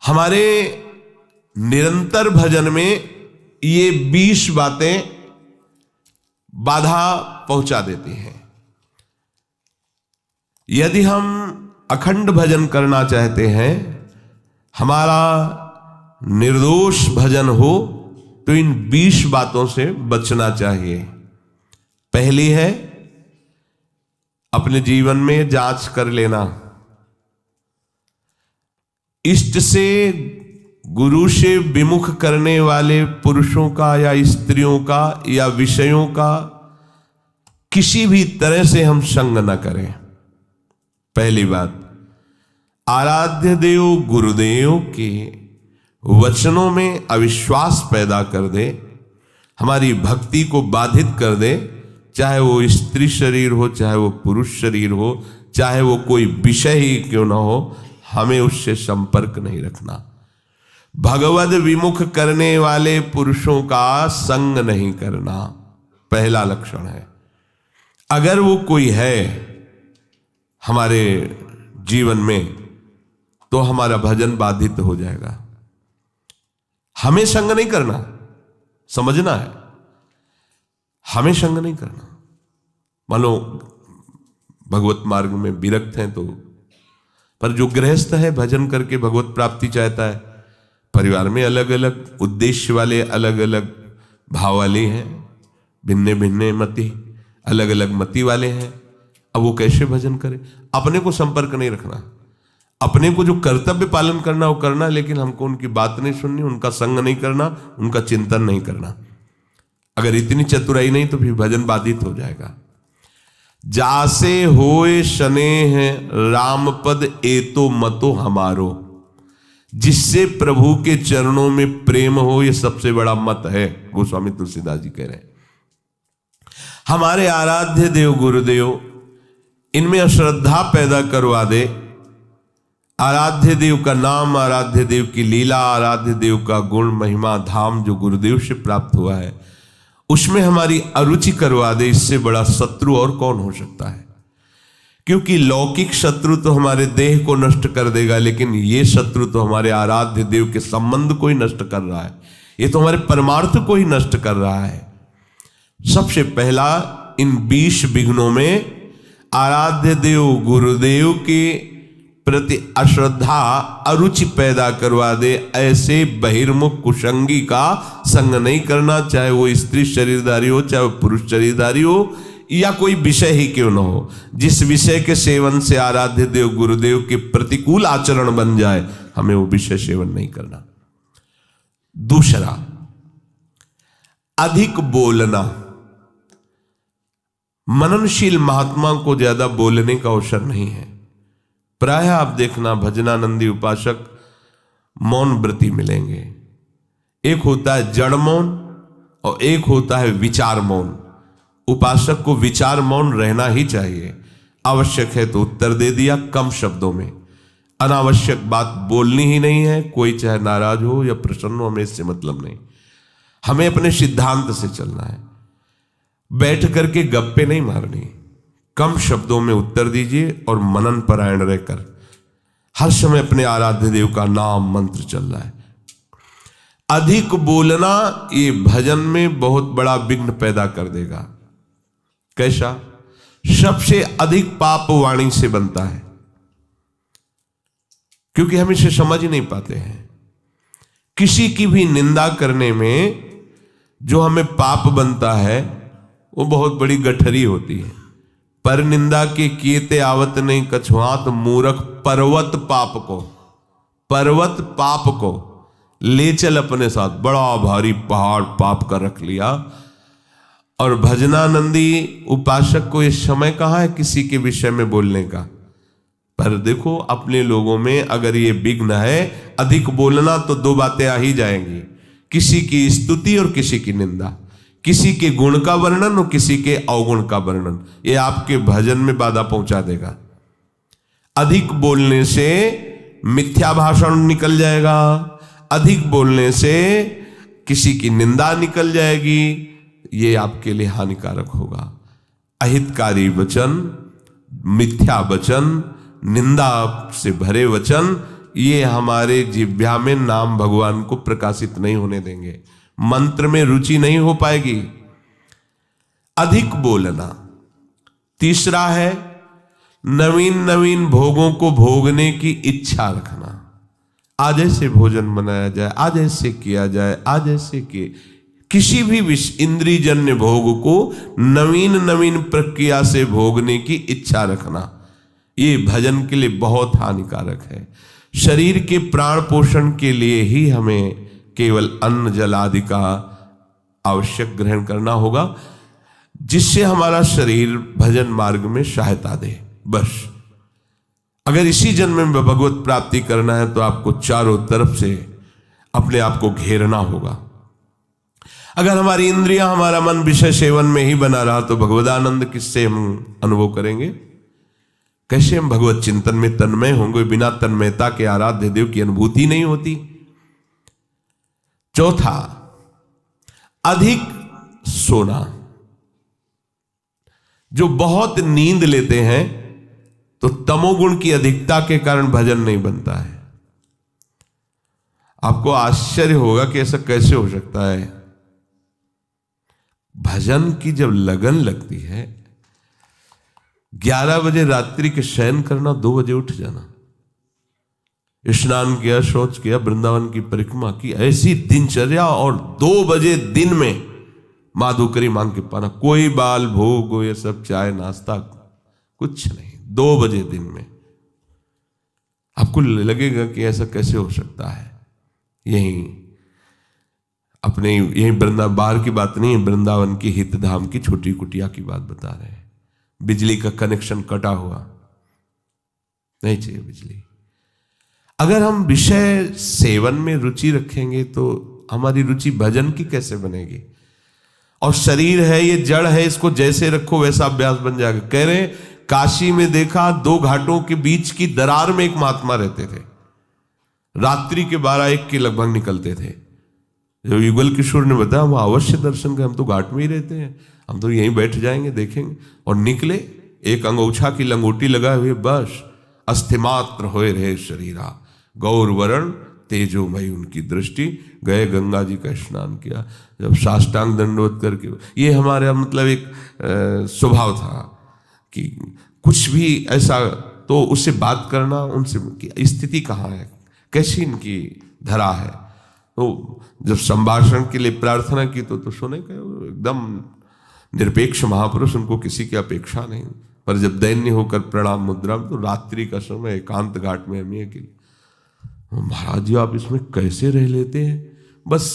हमारे निरंतर भजन में ये 20 बातें बाधा पहुंचा देती हैं। यदि हम अखंड भजन करना चाहते हैं, हमारा निर्दोष भजन हो, तो इन 20 बातों से बचना चाहिए। पहली है अपने जीवन में जांच कर लेना। इष्ट से, गुरु से विमुख करने वाले पुरुषों का या स्त्रियों का या विषयों का किसी भी तरह से हम संग न करें। पहली बात, आराध्य देव गुरुदेव के वचनों में अविश्वास पैदा कर दे, हमारी भक्ति को बाधित कर दे, चाहे वो स्त्री शरीर हो, चाहे वो पुरुष शरीर हो, चाहे वो कोई विषय ही क्यों ना हो, हमें उससे संपर्क नहीं रखना। भगवद विमुख करने वाले पुरुषों का संग नहीं करना पहला लक्षण है। अगर वो कोई है हमारे जीवन में, तो हमारा भजन बाधित हो जाएगा। हमें संग नहीं करना, समझना है, हमें संग नहीं करना। मान लो भगवत मार्ग में विरक्त हैं तो, पर जो गृहस्थ है भजन करके भगवत प्राप्ति चाहता है, परिवार में अलग अलग उद्देश्य वाले, अलग अलग भाव वाले हैं, भिन्ने भिन्ने मति, अलग अलग मति वाले हैं। अब वो कैसे भजन करे? अपने को संपर्क नहीं रखना, अपने को जो कर्तव्य पालन करना वो करना, लेकिन हमको उनकी बात नहीं सुननी, उनका संग नहीं करना, उनका चिंतन नहीं करना। अगर इतनी चतुराई नहीं तो फिर भजन बाधित हो जाएगा। जासे होए स्नेह राम पद एतो मतो हमारो, जिससे प्रभु के चरणों में प्रेम हो, ये सबसे बड़ा मत है। गोस्वामी तुलसीदास जी कह रहे हैं हमारे आराध्य देव गुरुदेव इनमें अश्रद्धा पैदा करवा दे। आराध्य देव का नाम, आराध्य देव की लीला, आराध्य देव का गुण महिमा धाम जो गुरुदेव से प्राप्त हुआ है, उसमें हमारी अरुचि करवा दे। इससे बड़ा शत्रु और कौन हो सकता है? क्योंकि लौकिक शत्रु तो हमारे देह को नष्ट कर देगा, लेकिन ये शत्रु तो हमारे आराध्य देव के संबंध को ही नष्ट कर रहा है, ये तो हमारे परमार्थ को ही नष्ट कर रहा है। सबसे पहला इन 20 विघ्नों में आराध्य देव गुरुदेव के प्रति अश्रद्धा, अरुचि पैदा करवा दे। ऐसे बहिर्मुख कुसंगी का संग नहीं करना, चाहे वो स्त्री शरीरधारी हो, चाहे वो पुरुष शरीरधारी हो, या कोई विषय ही क्यों न हो। जिस विषय के सेवन से आराध्य देव गुरुदेव के प्रतिकूल आचरण बन जाए, हमें वो विषय सेवन नहीं करना। दूसरा, अधिक बोलना। मननशील महात्मा को ज्यादा बोलने का अवसर नहीं है। प्राय आप देखना भजनानंदी उपासक मौन व्रती मिलेंगे। एक होता है जड़ मौन और एक होता है विचार मौन। उपासक को विचार मौन रहना ही चाहिए। आवश्यक है तो उत्तर दे दिया कम शब्दों में, अनावश्यक बात बोलनी ही नहीं है। कोई चाहे नाराज हो या प्रसन्न हो, हमें इससे मतलब नहीं। हमें अपने सिद्धांत से चलना है। बैठ करके गप्पे नहीं मारनी, कम शब्दों में उत्तर दीजिए और मनन परायण रहकर हर समय अपने आराध्य देव का नाम मंत्र चल रहा है। अधिक बोलना ये भजन में बहुत बड़ा विघ्न पैदा कर देगा। कैसा? सबसे अधिक पाप वाणी से बनता है, क्योंकि हम इसे समझ ही नहीं पाते हैं। किसी की भी निंदा करने में जो हमें पाप बनता है वो बहुत बड़ी गठरी होती है। पर निंदा के कीते आवत नहीं कछुआत, मूर्ख पर्वत पाप को ले चल अपने साथ। बड़ा भारी पहाड़ पाप का रख लिया। और भजनानंदी उपासक को इस समय कहाँ है किसी के विषय में बोलने का? पर देखो अपने लोगों में अगर ये विघ्न है, अधिक बोलना, तो दो बातें आ ही जाएंगी, किसी की स्तुति और किसी की निंदा, किसी के गुण का वर्णन और किसी के अवगुण का वर्णन। ये आपके भजन में बाधा पहुंचा देगा। अधिक बोलने से मिथ्या भाषण निकल जाएगा, अधिक बोलने से किसी की निंदा निकल जाएगी, ये आपके लिए हानिकारक होगा। अहितकारी वचन, मिथ्या वचन, निंदा से भरे वचन, ये हमारे जिह्वा में नाम भगवान को प्रकाशित नहीं होने देंगे, मंत्र में रुचि नहीं हो पाएगी। अधिक बोलना। तीसरा है नवीन नवीन भोगों को भोगने की इच्छा रखना। आज ऐसे भोजन बनाया जाए, आज ऐसे किया जाए, आज ऐसे किए, किसी भी इंद्रियजन्य भोग को नवीन नवीन प्रक्रिया से भोगने की इच्छा रखना, ये भजन के लिए बहुत हानिकारक है। शरीर के प्राण पोषण के लिए ही हमें केवल अन्न जल आदि का आवश्यक ग्रहण करना होगा, जिससे हमारा शरीर भजन मार्ग में सहायता दे। बस अगर इसी जन्म में भगवत प्राप्ति करना है तो आपको चारों तरफ से अपने आप को घेरना होगा। अगर हमारी इंद्रियां, हमारा मन विषय सेवन में ही बना रहा तो भगवदानंद किससे हम अनुभव करेंगे? कैसे हम भगवत चिंतन में तन्मय होंगे? बिना तन्मयता के आराध्य देव की अनुभूति नहीं होती। चौथा, अधिक सोना। जो बहुत नींद लेते हैं तो तमोगुण की अधिकता के कारण भजन नहीं बनता है। आपको आश्चर्य होगा कि ऐसा कैसे हो सकता है। भजन की जब लगन लगती है, 11 बजे रात्रि के शयन करना, 2 बजे उठ जाना, स्नान किया, शौच किया, वृंदावन की परिक्रमा की, ऐसी दिनचर्या, और 2 बजे दिन में माधुकरी मांग के पाना, कोई बाल भोग, ये सब चाय नाश्ता कुछ नहीं, 2 बजे दिन में। आपको लगेगा कि ऐसा कैसे हो सकता है। यही अपने यही वृंदावन, बाहर की बात नहीं है, वृंदावन की हितधाम की छोटी कुटिया की बात बता रहे हैं। बिजली का कनेक्शन कटा हुआ, नहीं चाहिए बिजली। अगर हम विषय सेवन में रुचि रखेंगे तो हमारी रुचि भजन की कैसे बनेगी? और शरीर है, ये जड़ है, इसको जैसे रखो वैसा अभ्यास बन जाएगा। कह रहे काशी में देखा, 2 घाटों के बीच की दरार में एक महात्मा रहते थे, रात्रि के 12-1 के लगभग निकलते थे। जब युगल किशोर ने बताया हम अवश्य दर्शन करें, हम तो घाट में ही रहते हैं, हम तो यहीं बैठ जाएंगे, देखेंगे। और निकले, एक अंगोछा की लंगोटी लगाए हुए, बस अस्थिमात्र होए रहे शरीरा, गौर वरण तेजोमयी उनकी दृष्टि, गए गंगा जी का स्नान किया। जब साष्टांग दंडवत करके, ये हमारा मतलब एक स्वभाव था कि कुछ भी ऐसा तो उससे बात करना, उनसे स्थिति कहाँ है, कैसी इनकी धरा है। तो जब संभाषण के लिए प्रार्थना की तो सुने कि एकदम निरपेक्ष महापुरुष, उनको किसी की अपेक्षा नहीं। पर जब दैन्य होकर प्रणाम मुद्रा में, तो रात्रि का समय एकांत घाट में हम ये कि महाराज जी आप इसमें कैसे रह लेते हैं? बस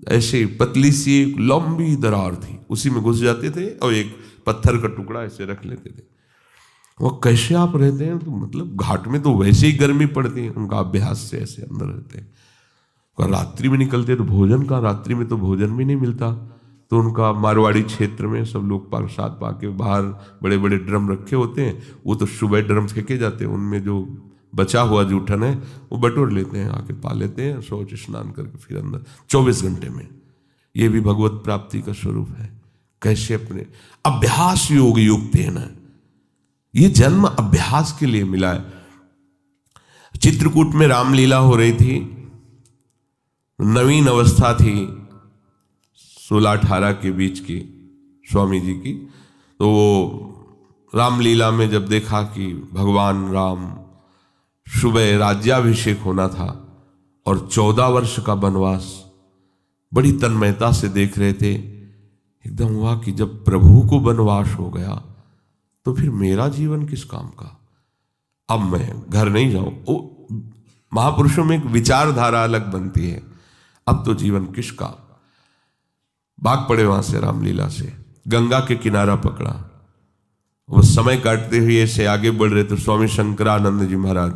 ऐसे पतली सी एक लंबी दरार थी, उसी में घुस जाते थे और एक पत्थर का टुकड़ा ऐसे रख लेते थे। वो कैसे आप रहते हैं? तो मतलब घाट में तो वैसे ही गर्मी पड़ती है, उनका अभ्यास से ऐसे अंदर रहते हैं। रात्रि में निकलते तो भोजन का, रात्रि में तो भोजन भी नहीं मिलता। तो उनका मारवाड़ी क्षेत्र में सब लोग प्रसाद पाके बाहर बड़े बड़े ड्रम रखे होते हैं, वो तो सुबह ड्रम फेंके जाते हैं, उनमें जो बचा हुआ जूठन है वो बटोर लेते हैं, आके पा लेते हैं, शौच स्नान करके फिर अंदर 24 घंटे में। ये भी भगवत प्राप्ति का स्वरूप है। कैसे अपने अभ्यास योग युक्त है ना, ये जन्म अभ्यास के लिए मिला है। चित्रकूट में रामलीला हो रही थी, नवीन अवस्था थी 16-18 के बीच की स्वामी जी की। तो वो रामलीला में जब देखा कि भगवान राम सुबह राज्याभिषेक होना था और 14 वर्ष का वनवास, बड़ी तन्मयता से देख रहे थे। एकदम हुआ कि जब प्रभु को वनवास हो गया तो फिर मेरा जीवन किस काम का? अब मैं घर नहीं जाऊं। महापुरुषों में एक विचारधारा अलग बनती है, अब तो जीवन किसका। भाग पड़े वहां से रामलीला से, गंगा के किनारा पकड़ा। वो समय काटते हुए ऐसे आगे बढ़ रहे तो स्वामी शंकरानंद जी महाराज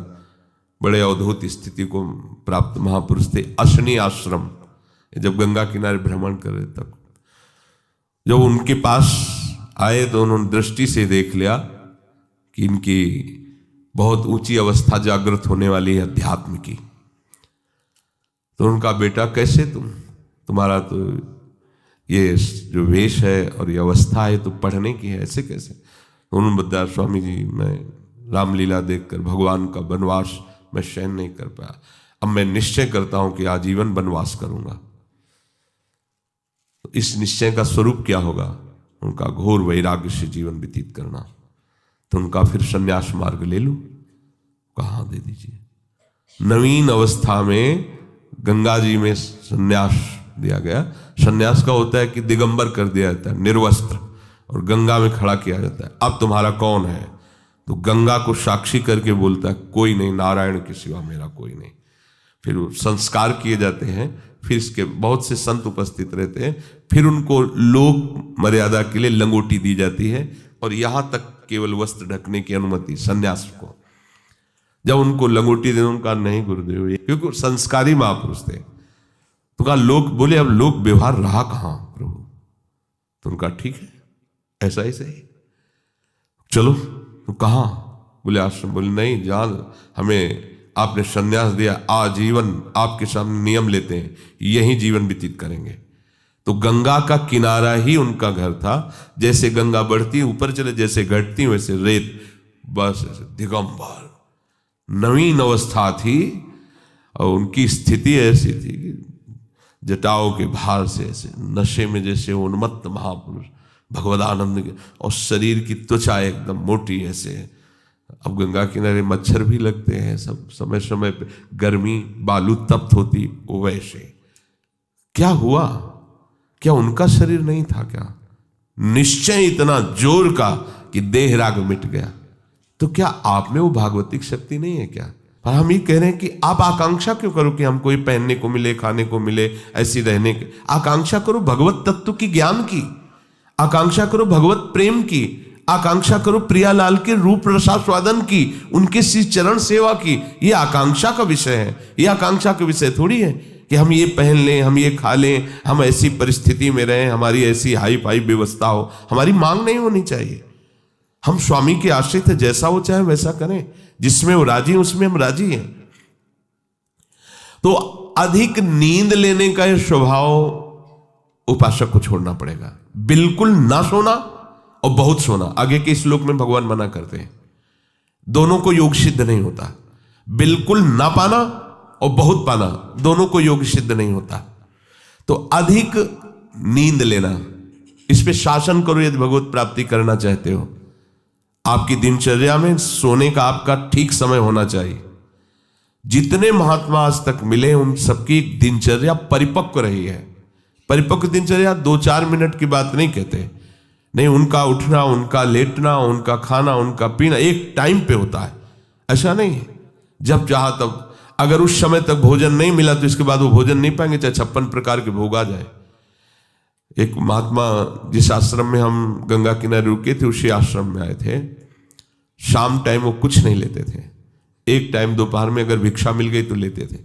बड़े अवधूत स्थिति को प्राप्त महापुरुष थे। अशनी आश्रम, जब गंगा किनारे भ्रमण कर रहे तब जब उनके पास आए तो उन्होंने दृष्टि से देख लिया कि इनकी बहुत ऊंची अवस्था जागृत होने वाली है अध्यात्म की। तो उनका बेटा कैसे तुम्हारा तो ये जो वेश है और ये अवस्था है तो पढ़ने की है, ऐसे कैसे? तो उन्होंने बताया स्वामी जी मैं रामलीला देखकर भगवान का वनवास मैं सहन नहीं कर पाया, अब मैं निश्चय करता हूं कि आजीवन वनवास करूंगा। तो इस निश्चय का स्वरूप क्या होगा? उनका घोर वैराग्य से जीवन व्यतीत करना। तो उनका फिर संन्यास मार्ग ले लूं? कहाँ, दे दीजिए। नवीन अवस्था में गंगा जी में संन्यास दिया गया। संन्यास का होता है कि दिगंबर कर दिया जाता है, निर्वस्त्र, और गंगा में खड़ा किया जाता है। अब तुम्हारा कौन है? तो गंगा को साक्षी करके बोलता है, कोई नहीं, नारायण के सिवा मेरा कोई नहीं। फिर वो संस्कार किए जाते हैं, फिर इसके बहुत से संत उपस्थित रहते हैं, फिर उनको लोक मर्यादा के लिए लंगोटी दी जाती है, और यहां तक केवल वस्त्र ढकने की अनुमति सन्यास को। जब उनको लंगोटी दे, उनका नहीं गुरुदेव, क्योंकि संस्कारी महापुरुष थे। तो कहा, लोग बोले अब लोक व्यवहार रहा कहां प्रभु? तो उनका ठीक है, ऐसा ही सही, चलो। तो कहां? बोले आश्रम। बोले नहीं, जान, हमें आपने संन्यास दिया, आजीवन आपके सामने नियम लेते हैं, यहीं जीवन व्यतीत करेंगे। तो गंगा का किनारा ही उनका घर था। जैसे गंगा बढ़ती ऊपर चले, जैसे घटती वैसे रेत, बस ऐसे दिगंबर। नवीन अवस्था थी, और उनकी स्थिति ऐसी थी कि जटाओं के भार से ऐसे नशे में जैसे उन्मत्त महापुरुष भगवदानंद के, और शरीर की त्वचा एकदम मोटी ऐसे। अब गंगा किनारे मच्छर भी लगते हैं, सब समय समय पे गर्मी, बालू तप्त होती, वो वैसे। क्या हुआ? क्या उनका शरीर नहीं था क्या? निश्चय इतना जोर का कि देह राग मिट गया। तो क्या आप में वो भागवतिक शक्ति नहीं है क्या? पर हम ये कह रहे हैं कि आप आकांक्षा क्यों करो कि हमको ये पहनने को मिले, खाने को मिले, ऐसी रहने की आकांक्षा करो। भगवत तत्व की ज्ञान की आकांक्षा करो, भगवत प्रेम की आकांक्षा करो, प्रियालाल के रूप रसास्वादन की, उनके श्री चरण सेवा की। ये आकांक्षा का विषय है, ये आकांक्षा का विषय थोड़ी है कि हम ये पहन लें, हम ये खा लें, हम ऐसी परिस्थिति में रहें, हमारी ऐसी हाई फाई व्यवस्था हो। हमारी मांग नहीं होनी चाहिए। हम स्वामी के आश्रित है, जैसा वो चाहे वैसा करें, जिसमें वो राजी है उसमें हम राजी हैं। तो अधिक नींद लेने का यह स्वभाव उपासक को छोड़ना पड़ेगा। बिल्कुल ना सोना और बहुत सोना, आगे के श्लोक में भगवान मना करते हैं। दोनों को योग सिद्ध नहीं होता। बिल्कुल ना पाना और बहुत पाना, दोनों को योग सिद्ध नहीं होता। तो अधिक नींद लेना, इस पे शासन करो यदि भगवत प्राप्ति करना चाहते हो। आपकी दिनचर्या में सोने का आपका ठीक समय होना चाहिए। जितने महात्मा आज तक मिले उन सबकी दिनचर्या परिपक्व रही है। परिपक्व दिनचर्या 2-4 मिनट की बात नहीं कहते, नहीं, उनका उठना, उनका लेटना, उनका खाना, उनका पीना एक टाइम पे होता है। ऐसा नहीं है जब चाहा तब। अगर उस समय तक भोजन नहीं मिला तो इसके बाद वो भोजन नहीं पाएंगे, चाहे 56 प्रकार के भोग आ जाए। एक महात्मा जिस आश्रम में हम गंगा किनारे रुके थे उसी आश्रम में आए थे। शाम टाइम वो कुछ नहीं लेते थे, एक टाइम दोपहर में अगर भिक्षा मिल गई तो लेते थे।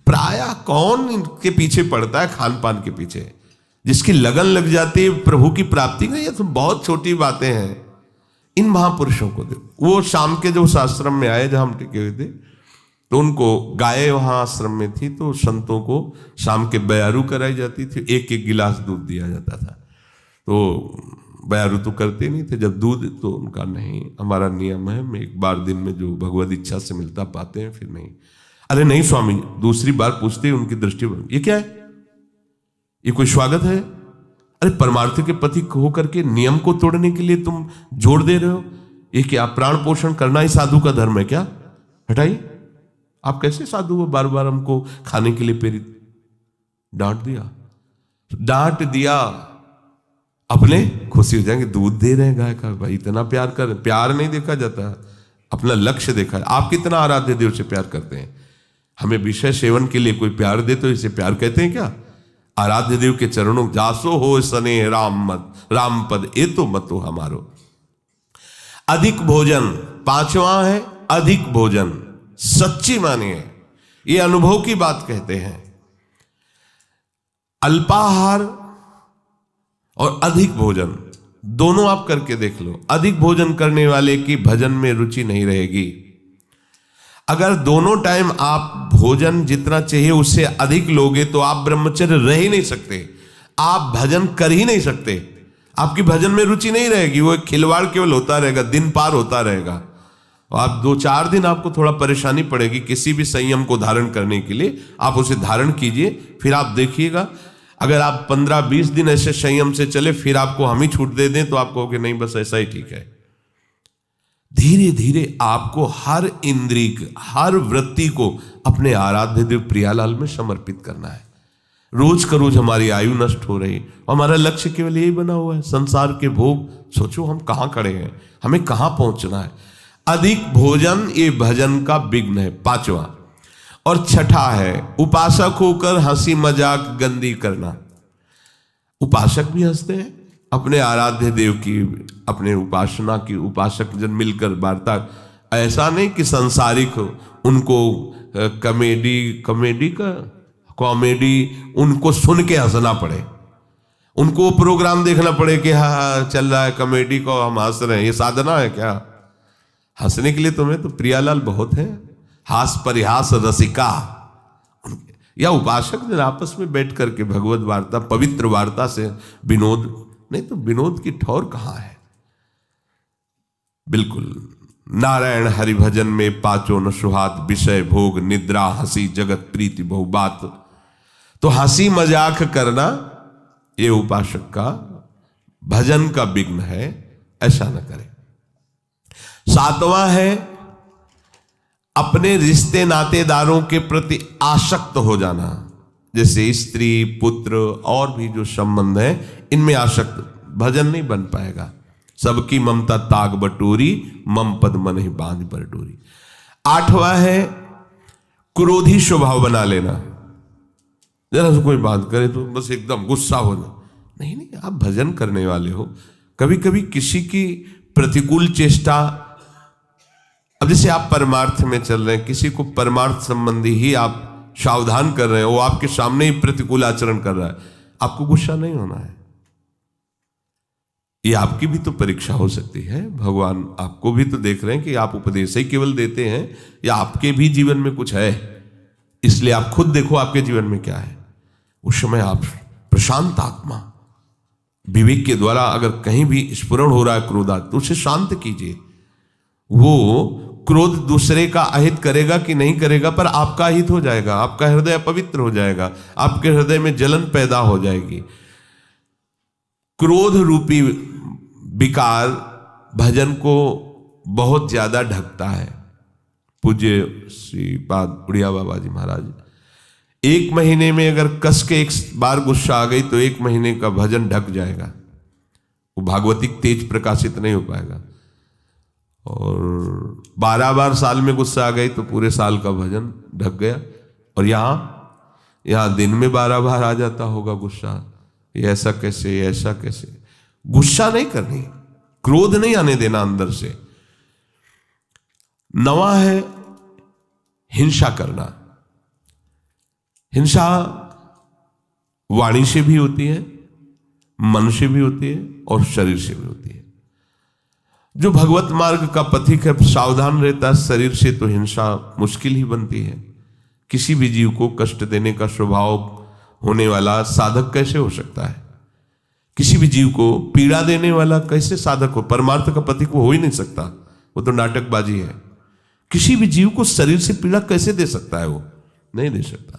प्रायः कौन इनके पीछे पड़ता है, खान पान के पीछे। जिसकी लगन लग जाती है प्रभु की प्राप्ति में, ये तो बहुत छोटी बातें हैं। इन महापुरुषों को देखो, वो शाम के जो उस आश्रम में आए जहां हम टिके हुए थे, तो उनको गाय वहां आश्रम में थी, तो संतों को शाम के बयारू कराई जाती थी, एक एक गिलास दूध दिया जाता था। तो बयारू तो करते नहीं थे, जब दूध तो उनका नहीं, हमारा नियम है, मैं एक बार दिन में जो भगवत इच्छा से मिलता पाते हैं, फिर नहीं। अरे नहीं स्वामी, दूसरी बार पूछते ही उनकी दृष्टि बन, ये क्या है, ये कोई स्वागत है? अरे परमार्थ के पति होकर के नियम को तोड़ने के लिए तुम जोर दे रहे हो? ये क्या प्राण पोषण करना ही साधु का धर्म है क्या? हटाइए, आप कैसे साधु हो, बार बार हमको खाने के लिए प्रेरित। डांट दिया, अपने खुशी हो जाएंगे, दूध दे रहे हैं गाय का, भाई इतना प्यार कर रहे। प्यार नहीं देखा जाता, अपना लक्ष्य देखा है। आप कितना आराध्य देव से प्यार करते हैं? हमें विषय सेवन के लिए कोई प्यार दे तो इसे प्यार कहते हैं क्या? आराध्य देव के चरणों जासो हो सने राम मत, राम पद ए तो मतो हमारो। अधिक भोजन, 5वां है अधिक भोजन। सच्ची मानिए, ये अनुभव की बात कहते हैं। अल्पाहार और अधिक भोजन दोनों आप करके देख लो। अधिक भोजन करने वाले की भजन में रुचि नहीं रहेगी। अगर दोनों टाइम आप भोजन जितना चाहिए उससे अधिक लोगे तो आप ब्रह्मचर्य रह ही नहीं सकते, आप भजन कर ही नहीं सकते। आपकी भजन में रुचि नहीं रहेगी, वो एक खिलवाड़ केवल होता रहेगा, दिन पार होता रहेगा। और आप 2-4 दिन आपको थोड़ा परेशानी पड़ेगी किसी भी संयम को धारण करने के लिए, आप उसे धारण कीजिए, फिर आप देखिएगा अगर आप 15-20 दिन ऐसे संयम से चले, फिर आपको हम ही छूट दे दें तो आप कहोगे नहीं बस ऐसा ही ठीक है। धीरे धीरे आपको हर इंद्रिय, हर वृत्ति को अपने आराध्य देव प्रियालाल में समर्पित करना है। रोज का रोज हमारी आयु नष्ट हो रही, हमारा लक्ष्य केवल यही बना हुआ है, संसार के भोग। सोचो हम कहाँ खड़े हैं, हमें कहाँ पहुंचना है। अधिक भोजन ये भजन का विघ्न है, 5वां। और 6ठा है उपासक होकर हंसी मजाक गंदी करना। उपासक भी हंसते हैं अपने आराध्य देव की, अपने उपासना की, उपासक जन मिलकर वार्ता। ऐसा नहीं कि सांसारिक उनको कॉमेडी उनको सुन के हंसना पड़े, उनको प्रोग्राम देखना पड़े कि हाँ चल रहा है कॉमेडी को हम हंस रहे हैं, ये साधना है क्या? हंसने के लिए तुम्हें तो प्रियालाल बहुत है, हास परिहास रसिका। या उपासक जन आपस में बैठ करके भगवत वार्ता, पवित्र वार्ता से विनोद, नहीं तो विनोद की ठौर कहां है? बिल्कुल नारायण हरि भजन में 5 न सुहात, विषय भोग निद्रा हंसी जगत प्रीति बहुबात। तो हंसी मजाक करना ये उपासक का भजन का विघ्न है, ऐसा न करें। 7वां है अपने रिश्ते नातेदारों के प्रति आसक्त हो जाना, जैसे स्त्री पुत्र और भी जो संबंध है इनमें आसक्त। भजन नहीं बन पाएगा। सबकी ममता ताग बटोरी, मम पद मन ही बांध पर डोरी। 8वां है क्रोधी स्वभाव बना लेना, जरा से कोई बात करे तो बस एकदम गुस्सा हो जाए। नहीं नहीं, आप भजन करने वाले हो, कभी कभी किसी की प्रतिकूल चेष्टा, अब जैसे आप परमार्थ में चल रहे हैं, किसी को परमार्थ संबंधी ही आप सावधान कर रहे हैं, वो आपके सामने ही प्रतिकूल आचरण कर रहा है, आपको गुस्सा नहीं होना है। ये आपकी भी तो परीक्षा हो सकती है, भगवान आपको भी तो देख रहे हैं कि आप उपदेश ही केवल देते हैं या आपके भी जीवन में कुछ है, इसलिए आप खुद देखो आपके जीवन में क्या है। उस समय आप प्रशांत आत्मा विवेक के द्वारा अगर कहीं भी स्फुरण हो रहा है क्रोधा, तो उसे शांत कीजिए। वो क्रोध दूसरे का अहित करेगा कि नहीं करेगा, पर आपका हित हो जाएगा, आपका हृदय पवित्र हो जाएगा, आपके हृदय में जलन पैदा हो जाएगी। क्रोध रूपी विकार भजन को बहुत ज्यादा ढकता है। पूज्य श्रीपाद उड़िया बाबा जी महाराज, 1 महीने में अगर कस के 1 बार गुस्सा आ गई तो 1 महीने का भजन ढक जाएगा, वो भागवतिक तेज प्रकाशित नहीं हो पाएगा। और 12 बार साल में गुस्सा आ गई तो पूरे साल का भजन ढक गया। और यहाँ दिन में 12 बार आ जाता होगा गुस्सा, ये ऐसा कैसे, ये ऐसा कैसे? गुस्सा नहीं करनी, क्रोध नहीं आने देना अंदर से। 9वां है हिंसा करना। हिंसा वाणी से भी होती है, मन से भी होती है और शरीर से भी होती है। जो भगवत मार्ग का पथिक है सावधान रहता है, शरीर से तो हिंसा मुश्किल ही बनती है। किसी भी जीव को कष्ट देने का स्वभाव होने वाला साधक कैसे हो सकता है? किसी भी जीव को पीड़ा देने वाला कैसे साधक हो? परमार्थ का पथिक वो हो ही नहीं सकता, वो तो नाटकबाजी है। किसी भी जीव को शरीर से पीड़ा कैसे दे सकता है? वो नहीं दे सकता।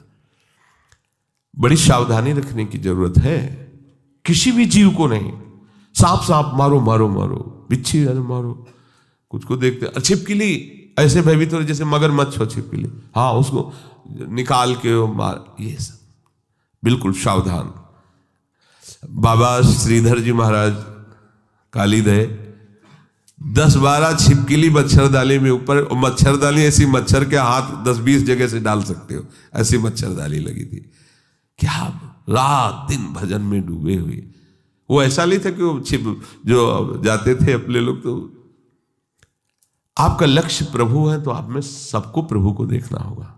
बड़ी सावधानी रखने की जरूरत है। किसी भी जीव को नहीं, सांप मारो मारो मारो, बिच्छी मारो, कुछ को देखते छिपकली ऐसे भयभीत हो जैसे मगरमच्छ हो छिपकली, हाँ उसको निकाल के मार, ये सब बिल्कुल सावधान। बाबा श्रीधर जी महाराज कालीदय 10-12 छिपकली मच्छरदानी में ऊपर, मच्छरदानी ऐसी मच्छर के हाथ 10-20 जगह से डाल सकते हो, ऐसी मच्छरदानी लगी थी। क्या रात दिन भजन में डूबे हुए। वो ऐसा नहीं था कि वो छिप जो जाते थे अपने लोग। तो आपका लक्ष्य प्रभु है तो आप में सबको प्रभु को देखना होगा,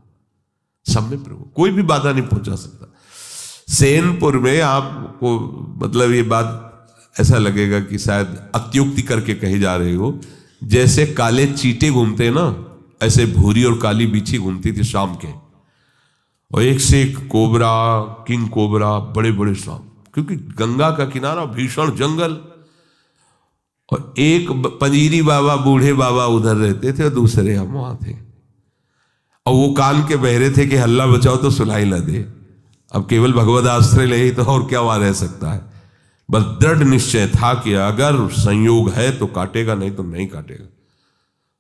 सब में प्रभु, कोई भी बाधा नहीं पहुंचा सकता। सेनपुर में आपको मतलब ये बात ऐसा लगेगा कि शायद अत्युक्ति करके कही जा रही हो, जैसे काले चीटे घूमते ना, ऐसे भूरी और काली बिच्छी घूमती थी शाम के, और एक से एक कोबरा, किंग कोबरा, बड़े बड़े सांप, क्योंकि गंगा का किनारा, भीषण जंगल, और एक पंजीरी बाबा, बूढ़े बाबा उधर रहते थे और दूसरे हम वहां थे, और वो कान के बहरे थे कि हल्ला बचाओ तो सुनाई न दे। अब केवल भगवद आश्रय ले ही तो और क्या वहां रह सकता है। बस दृढ़ निश्चय था कि अगर संयोग है तो काटेगा, नहीं तो नहीं काटेगा।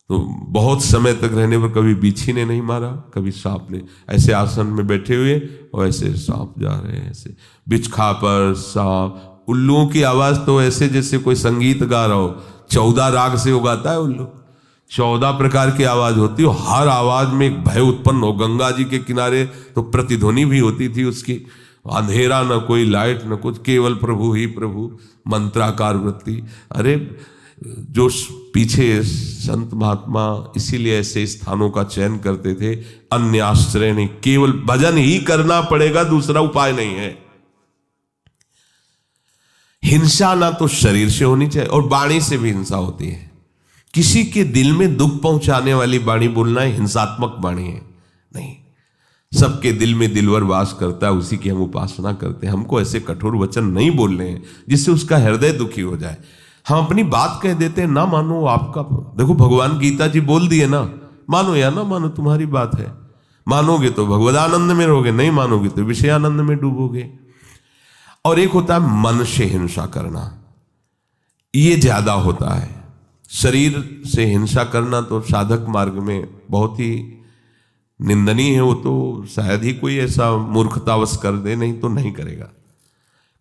तो बहुत समय तक रहने पर कभी बिच्छी ने नहीं मारा, कभी सांप ने। ऐसे आसन में बैठे हुए और ऐसे सांप जा रहे हैं, ऐसे बिछखा पर सांप। उल्लुओं की आवाज तो ऐसे जैसे कोई संगीत गा रहा हो। 14 राग से उगाता है उल्लू, 14 प्रकार की आवाज होती है, हर आवाज में एक भय उत्पन्न हो। गंगा जी के किनारे तो प्रतिध्वनि भी होती थी उसकी, अंधेरा न कोई लाइट न कुछ, केवल प्रभु ही प्रभु, मंत्राकार वृत्ति। अरे जो पीछे संत महात्मा इसीलिए ऐसे स्थानों का चयन करते थे, अन्य आश्रय नहीं, केवल भजन ही करना पड़ेगा, दूसरा उपाय नहीं है। हिंसा ना तो शरीर से होनी चाहिए और वाणी से भी हिंसा होती है। किसी के दिल में दुख पहुंचाने वाली वाणी बोलना है हिंसात्मक वाणी है नहीं। सबके दिल में दिलवर वास करता है, उसी की हम उपासना करते हैं। हमको ऐसे कठोर वचन नहीं बोलने हैं जिससे उसका हृदय दुखी हो जाए। हम अपनी बात कह देते हैं, ना मानो आपका। देखो भगवान गीता जी बोल दिए ना, मानो या ना मानो तुम्हारी बात है। मानोगे तो भगवदानंद में रहोगे, नहीं मानोगे तो विषयानंद में डूबोगे। और एक होता है मन से हिंसा करना, ये ज्यादा होता है। शरीर से हिंसा करना तो साधक मार्ग में बहुत ही निंदनीय है। वो तो शायद ही कोई ऐसा मूर्खतावश कर दे, नहीं तो नहीं करेगा,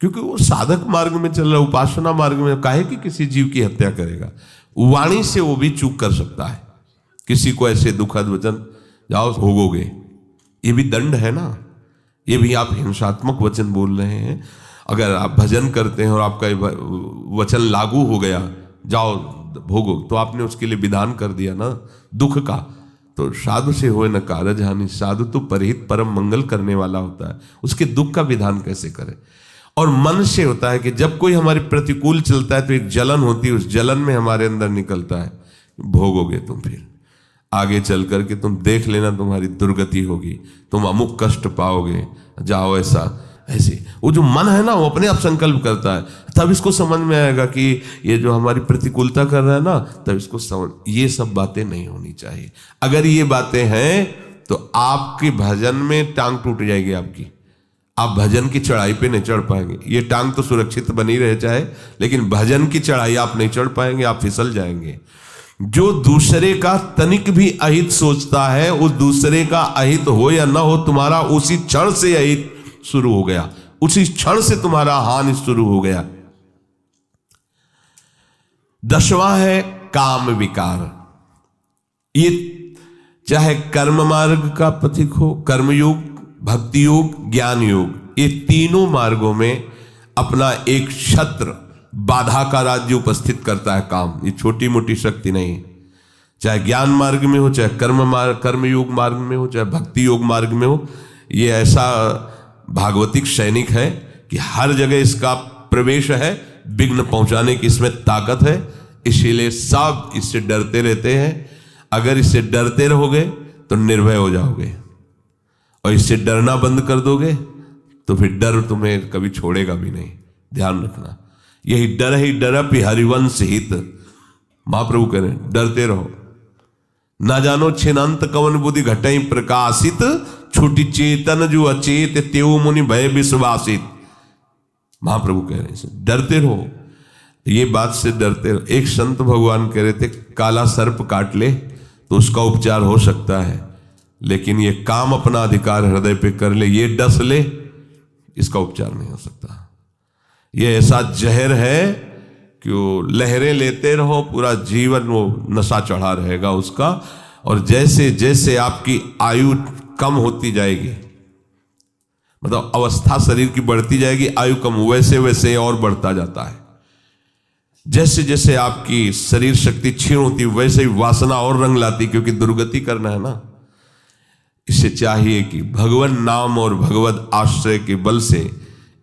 क्योंकि वो साधक मार्ग में चल रहा है। उपासना मार्ग में काहे कि किसी जीव की हत्या करेगा। वाणी से वो भी चूक कर सकता है, किसी को ऐसे दुखद वचन जाओ भोगोगे, ये भी दंड है ना, ये भी आप हिंसात्मक वचन बोल रहे हैं। अगर आप भजन करते हैं और आपका वचन लागू हो गया, जाओ भोगो, तो आपने उसके लिए विधान कर दिया ना दुख का। तो साधु से होए न कारज हानि, साधु तो परहित परम मंगल करने वाला होता है, उसके दुख का विधान कैसे करे। और मन से होता है कि जब कोई हमारे प्रतिकूल चलता है तो एक जलन होती है, उस जलन में हमारे अंदर निकलता है, भोगोगे तुम, फिर आगे चल करके तुम देख लेना तुम्हारी दुर्गति होगी, तुम अमुक कष्ट पाओगे, जाओ ऐसा ऐसे। वो जो मन है ना वो अपने आप संकल्प करता है, तब इसको समझ में आएगा कि ये जो हमारी प्रतिकूलता कर रहा है ना, तब इसको समझ, ये सब बातें नहीं होनी चाहिए। अगर ये बातें हैं तो आपके भजन में टांग टूट जाएगी आपकी, आप भजन की चढ़ाई पे नहीं चढ़ पाएंगे। ये टांग तो सुरक्षित बनी रहे चाहे, लेकिन भजन की चढ़ाई आप नहीं चढ़ पाएंगे, आप फिसल जाएंगे। जो दूसरे का तनिक भी अहित सोचता है, उस दूसरे का अहित हो या ना हो, तुम्हारा उसी क्षण से अहित शुरू हो गया, उसी क्षण से तुम्हारा हानि शुरू हो गया। 10वां है काम विकार। ये चाहे कर्म मार्ग का पथिक हो, कर्मयोग, भक्ति योग, ज्ञान योग, ये तीनों मार्गों में अपना एक छत्र बाधा का राज्य उपस्थित करता है काम। ये छोटी मोटी शक्ति नहीं, चाहे ज्ञान मार्ग में हो, चाहे कर्मयोग मार्ग में हो, चाहे भक्ति योग मार्ग में हो। ये ऐसा भागवतिक सैनिक है कि हर जगह इसका प्रवेश है, विघ्न पहुंचाने की इसमें ताकत है, इसीलिए सब इससे डरते रहते हैं। अगर इससे डरते रहोगे तो निर्भय हो जाओगे, और इससे डरना बंद कर दोगे तो फिर डर तुम्हें कभी छोड़ेगा भी नहीं। ध्यान रखना, यही डर ही डरपि हरिवंश हित। महाप्रभु कह रहे हैं डरते रहो। ना जानो छिनंत कवन बुद्धि घटई प्रकाशित, छुटी चेतन जो अचेत तेऊ मुनि भय विश्वासित। महाप्रभु कह रहे हैं डरते रहो, ये बात से डरते रहो। एक संत भगवान कह रहे थे काला सर्प काट ले तो उसका उपचार हो सकता है, लेकिन ये काम अपना अधिकार हृदय पे कर ले, ये डस ले, इसका उपचार नहीं हो सकता। ये ऐसा जहर है कि वो लहरें लेते रहो, पूरा जीवन वो नशा चढ़ा रहेगा उसका। और जैसे जैसे आपकी आयु कम होती जाएगी, मतलब अवस्था शरीर की बढ़ती जाएगी, आयु कम, वैसे वैसे और बढ़ता जाता है। जैसे जैसे आपकी शरीर शक्ति क्षीण होती वैसे ही वासना और रंग लाती, क्योंकि दुर्गति करना है ना। इससे चाहिए कि भगवान नाम और भगवत आश्रय के बल से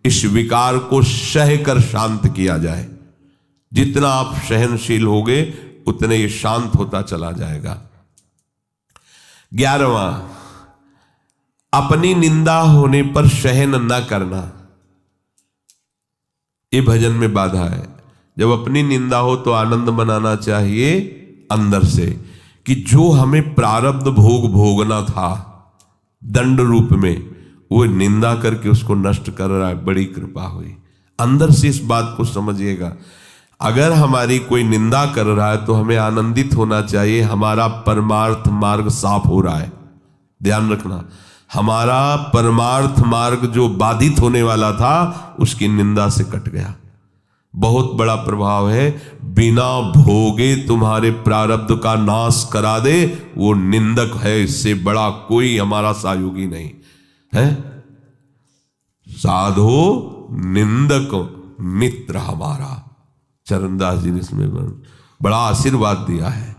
इस विकार को सह कर शांत किया जाए। जितना आप सहनशील होगे उतने ये शांत होता चला जाएगा। 11वां, अपनी निंदा होने पर सहन न करना। ये भजन में बाधा है। जब अपनी निंदा हो तो आनंद मनाना चाहिए अंदर से, कि जो हमें प्रारब्ध भोग भोगना था दंड रूप में, वो निंदा करके उसको नष्ट कर रहा है, बड़ी कृपा हुई। अंदर से इस बात को समझिएगा। अगर हमारी कोई निंदा कर रहा है तो हमें आनंदित होना चाहिए, हमारा परमार्थ मार्ग साफ हो रहा है। ध्यान रखना, हमारा परमार्थ मार्ग जो बाधित होने वाला था उसकी निंदा से कट गया। बहुत बड़ा प्रभाव है। बिना भोगे तुम्हारे प्रारब्ध का नाश करा दे वो निंदक है, इससे बड़ा कोई हमारा सहयोगी नहीं है। साधो निंदक मित्र हमारा, चरणदास जी ने इसमें बड़ा आशीर्वाद दिया है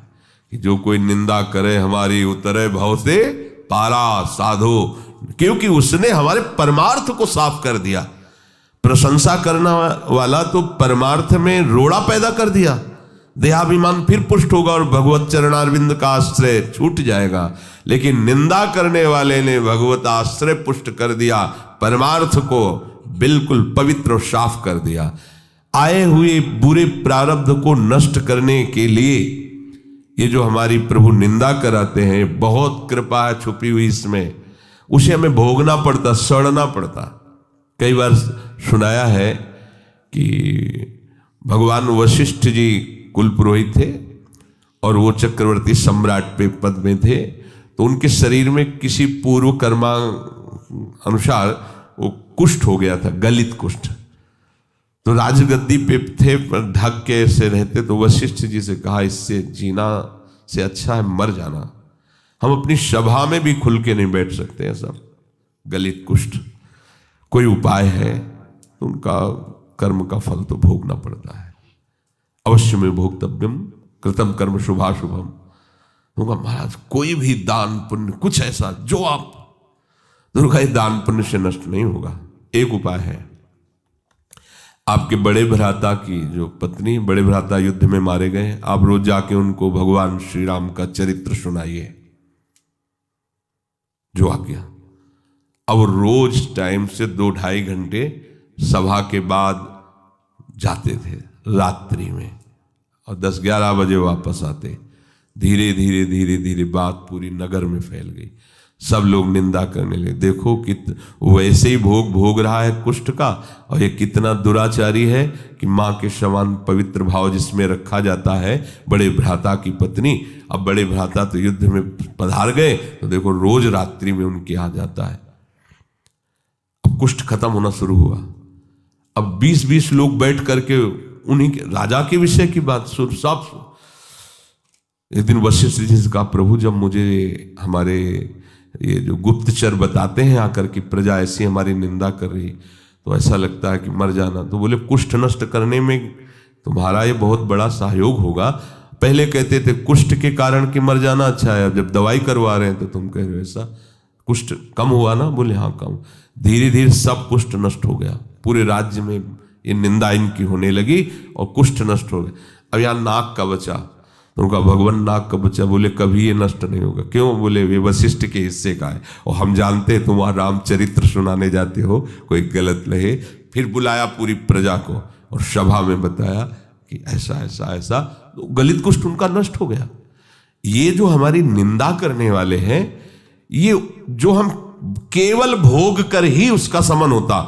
कि जो कोई निंदा करे हमारी उतरे भव से पारा साधो, क्योंकि उसने हमारे परमार्थ को साफ कर दिया। प्रशंसा करने वाला तो परमार्थ में रोड़ा पैदा कर दिया, देहाभिमान फिर पुष्ट होगा और भगवत चरणारविंद का आश्रय छूट जाएगा। लेकिन निंदा करने वाले ने भगवत आश्रय पुष्ट कर दिया, परमार्थ को बिल्कुल पवित्र और साफ कर दिया। आए हुए बुरे प्रारब्ध को नष्ट करने के लिए ये जो हमारी प्रभु निंदा कराते हैं, बहुत कृपा है छुपी हुई इसमें। उसे हमें भोगना पड़ता, सड़ना पड़ता। कई बार सुनाया है कि भगवान वशिष्ठ जी कुल पुरोहित थे और वो चक्रवर्ती सम्राट पे पद में थे, तो उनके शरीर में किसी पूर्व कर्मा अनुसार वो कुष्ठ हो गया था, गलित कुष्ठ। तो राजगद्दी पे थे पर ढक के ऐसे रहते, तो वशिष्ठ जी से कहा इससे जीना से अच्छा है मर जाना, हम अपनी सभा में भी खुल के नहीं बैठ सकते हैं सब, गलित कुष्ठ। कोई उपाय है? तो उनका कर्म का फल तो भोगना पड़ता है, अवश्य में भोक्तव्यम कृतम कर्म शुभाशुभम। होगा महाराज कोई भी दान पुण्य कुछ ऐसा जो आप दुर्गा दान पुण्य से नष्ट नहीं होगा। एक उपाय है, आपके बड़े भ्राता की जो पत्नी, बड़े भ्राता युद्ध में मारे गए, आप रोज जाके उनको भगवान श्री राम का चरित्र सुनाइए जो आज्ञा। अब रोज टाइम से 2-2.5 घंटे सभा के बाद जाते थे रात्रि में, और 10-11 बजे वापस आते। धीरे धीरे धीरे धीरे बात पूरी नगर में फैल गई, सब लोग निंदा करने लगे। देखो वैसे ही भोग रहा है कुष्ठ का, और ये कितना दुराचारी है कि माँ के समान पवित्र भाव जिसमें रखा जाता है बड़े भ्राता की पत्नी। अब बड़े भ्राता तो युद्ध में पधार गए, तो देखो रोज रात्रि में उनके यहाँ जाता है। अब कुष्ठ खत्म होना शुरू हुआ। अब 20-20 लोग बैठ करके उन्हीं के राजा के विषय की बात सुन। सब एक दिन वशिष्ठ जी से कहा, प्रभु जब मुझे हमारे ये जो गुप्तचर बताते हैं आकर कि प्रजा ऐसी हमारी निंदा कर रही, तो ऐसा लगता है कि मर जाना। तो बोले कुष्ठ नष्ट करने में तुम्हारा ये बहुत बड़ा सहयोग होगा। पहले कहते थे कुष्ठ के कारण कि मर जाना अच्छा है, अब जब दवाई करवा रहे हैं तो तुम कह रहे हो ऐसा। कुष्ठ कम हुआ ना? बोले हाँ कम। धीरे धीरे सब कुष्ठ नष्ट हो गया, पूरे राज्य में ये निंदा इनकी होने लगी और कुष्ठ नष्ट हो गया। अब यहाँ नाक का बचा, तो उनका भगवान नाक का बच्चा। बोले कभी ये नष्ट नहीं होगा। क्यों? बोले वे वशिष्ठ के हिस्से का है, और हम जानते हैं तुम वहाँ रामचरित्र सुनाने जाते हो, कोई गलत लहे। फिर बुलाया पूरी प्रजा को और सभा में बताया कि ऐसा ऐसा ऐसा, तो गलित कुष्ठ उनका नष्ट हो गया। ये जो हमारी निंदा करने वाले हैं, ये जो हम केवल भोग कर ही उसका समन होता,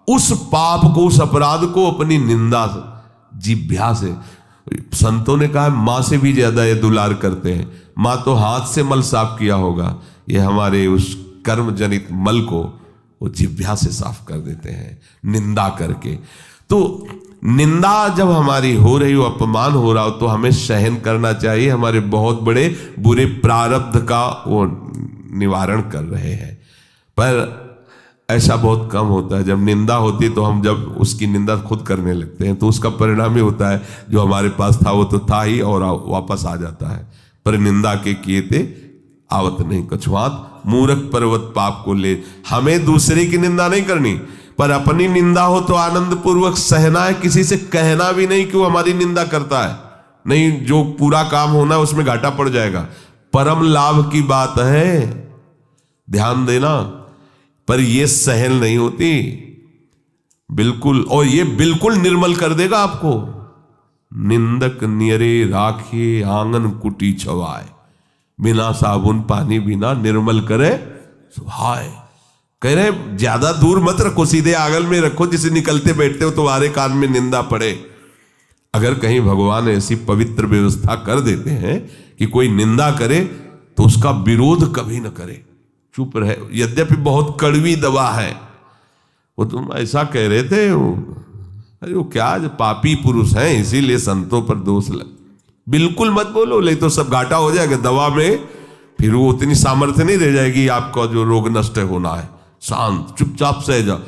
उस पाप को, उस अपराध को अपनी निंदा जिह्वा से, संतों ने कहा माँ से भी ज्यादा ये दुलार करते हैं। माँ तो हाथ से मल साफ किया होगा, ये हमारे उस कर्म जनित मल को वो जिह्वा से साफ कर देते हैं निंदा करके। तो निंदा जब हमारी हो रही हो, अपमान हो रहा हो, तो हमें सहन करना चाहिए। हमारे बहुत बड़े बुरे प्रारब्ध का वो निवारण कर रहे हैं। पर ऐसा बहुत कम होता है। जब निंदा होती है तो हम जब उसकी निंदा खुद करने लगते हैं, तो उसका परिणाम ही होता है जो हमारे पास था वो तो था ही और वापस आ जाता है। पर निंदा के किए थे आवत नहीं कछुआत, मूर्ख पर्वत पाप को ले। हमें दूसरे की निंदा नहीं करनी, पर अपनी निंदा हो तो आनंद पूर्वक सहना है। किसी से कहना भी नहीं कि वो हमारी निंदा करता है, नहीं, जो पूरा काम होना है उसमें घाटा पड़ जाएगा। परम लाभ की बात है, ध्यान देना। पर ये सहन नहीं होती बिल्कुल, और ये बिल्कुल निर्मल कर देगा आपको। निंदक नियरे राखिए आंगन कुटी छवाए, बिना साबुन पानी बिना निर्मल करे सुहाए। कह रहे ज्यादा दूर मत रखो, सीधे आंगन में रखो, जिसे निकलते बैठते हो तुम्हारे कान में निंदा पड़े। अगर कहीं भगवान ऐसी पवित्र व्यवस्था कर देते हैं कि कोई निंदा करे तो उसका विरोध कभी न करे, चुप रहे। यद्यपि बहुत कड़वी दवा है। वो तुम ऐसा कह रहे थे, अरे वो क्या पापी पुरुष हैं इसीलिए संतों पर दोष लग, बिल्कुल मत बोलो, नहीं तो सब घाटा हो जाएगा दवा में, फिर वो उतनी सामर्थ्य नहीं रह जाएगी आपका जो रोग नष्ट होना है। शांत चुपचाप सह जाओ।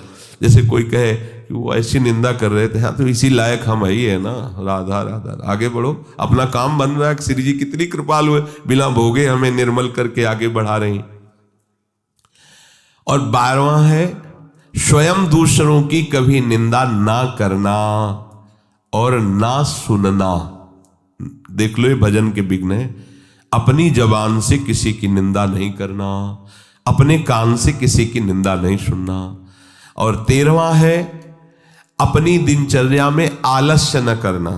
जैसे कोई कहे कि वो ऐसी निंदा कर रहे थे, हाँ तो इसी लायक हम ही है ना, राधा राधा, आगे बढ़ो, अपना काम बन रहा है। श्री जी कितनी कृपालु है, बिना भोगे हमें निर्मल करके आगे बढ़ा रही। और 12वां है स्वयं दूसरों की कभी निंदा ना करना और ना सुनना। देख लो ये भजन के विघ्न है। अपनी जबान से किसी की निंदा नहीं करना, अपने कान से किसी की निंदा नहीं सुनना। और 13वां है अपनी दिनचर्या में आलस्य न करना।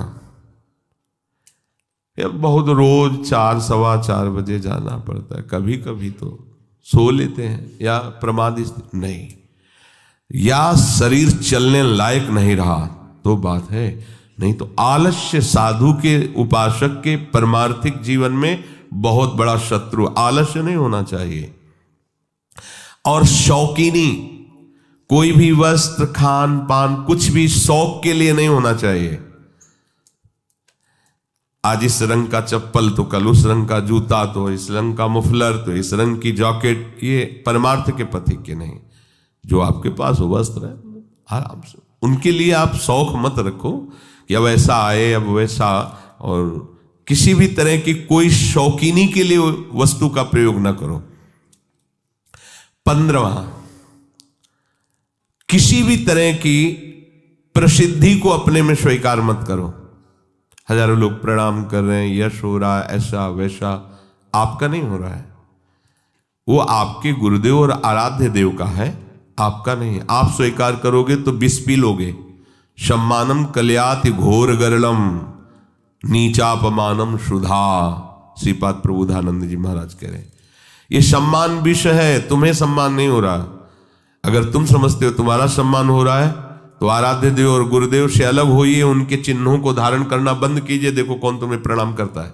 बहुत रोज 4 सवा 4 बजे जाना पड़ता है, कभी कभी तो सो लेते हैं या प्रमादी नहीं, या शरीर चलने लायक नहीं रहा तो बात है, नहीं तो आलस्य साधु के उपासक के परमार्थिक जीवन में बहुत बड़ा शत्रु। आलस्य नहीं होना चाहिए। और शौकीनी, कोई भी वस्त्र खान पान कुछ भी शौक के लिए नहीं होना चाहिए। आज इस रंग का चप्पल तो कल उस रंग का जूता, तो इस रंग का मुफलर तो इस रंग की जैकेट, ये परमार्थ के पथिक के नहीं। जो आपके पास हो वस्त्र है आराम से, उनके लिए आप शौक मत रखो कि अब ऐसा आए अब वैसा, और किसी भी तरह की कोई शौकीनी के लिए वस्तु का प्रयोग ना करो। 15वां, किसी भी तरह की प्रसिद्धि को अपने में स्वीकार मत करो। हजारों लोग प्रणाम कर रहे हैं, यश हो रहा है, ऐसा वैसा, आपका नहीं हो रहा है। वो आपके गुरुदेव और आराध्य देव का है, आपका नहीं। आप स्वीकार करोगे तो विष पी लोगे। सम्मानम कल्याति घोर गरलम नीचापमानम सुधा, श्रीपाद प्रबोधानंद जी महाराज कह रहे हैं ये सम्मान विष है, तुम्हें सम्मान नहीं हो रहा। अगर तुम समझते हो तुम्हारा सम्मान हो रहा है तो आराध्य देव और गुरुदेव से अलग होइए, उनके चिन्हों को धारण करना बंद कीजिए। देखो कौन तुम्हें प्रणाम करता है।